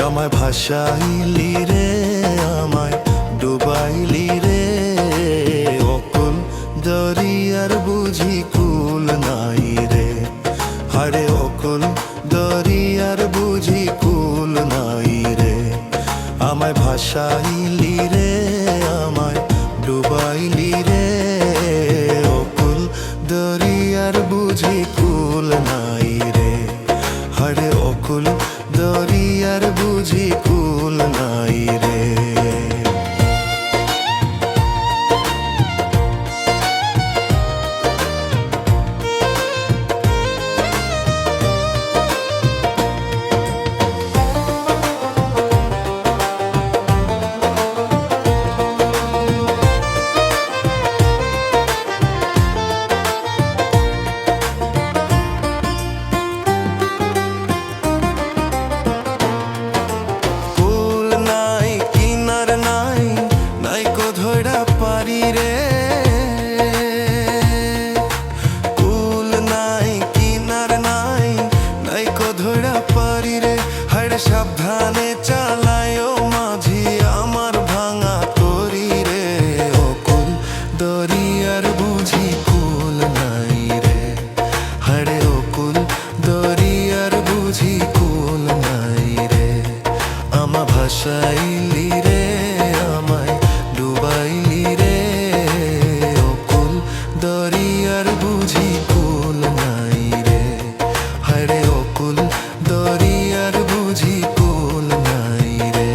আমায় ভাসাইলি রে, আমায় ডুবাইলি রে, অকুল দরিয়ার বুঝি কুল নাই রে। হারে অকুল দরিয়ার বুঝি কুল নাই রে। আমায় ভাসাইলি রে, আমায় ডুবাইলি রে, অকুল দরিয়ার বুঝি কুল নাই রে। হারে অকুল দরিয়ার বুঝি কুল নাই রে। সাবধানে চালায়ও মাঝি আমার ভাঙা তরি রে, অকুল দরিয়ার বুঝি কুল নাই রে। হারে অকুল দরিয়ার বুঝি কুল নাই রে। আমা ভাসাইলি রে, আমায় ডুবাইলি রে, অকুল দরিয়ার বুঝি কুল নাই রে। হারে অকুল দরিয়ার বুঝি কুল নাই রে।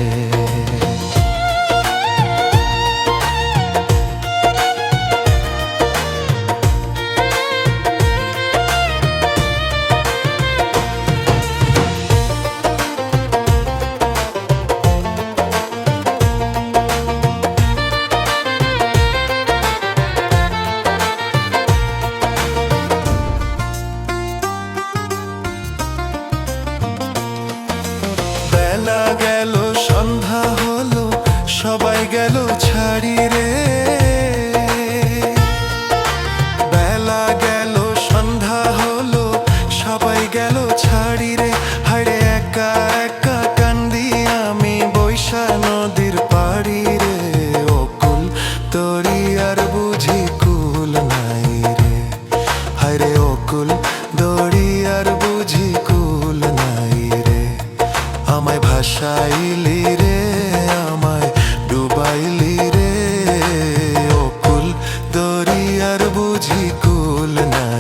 বেলা গেল সন্ধ্যা হলো, সবাই গেল ছাড়ি রে। বেলা গেল সন্ধ্যা হলো, সবাই গেল ছাড়ি রে। হায়রে একা একা কান্দি আমি বৈশা নদীর পাড়ি রে, অকুল দরিয়ার বুঝি কুল নাই রে। হায়রে অকুল দরিয়ার বুঝি কুল নাই রে। আমায় ভাসাইলি রে, আমায় ডুবাইলি রে, অকুল দরিয়ার বুঝি কুল নাই।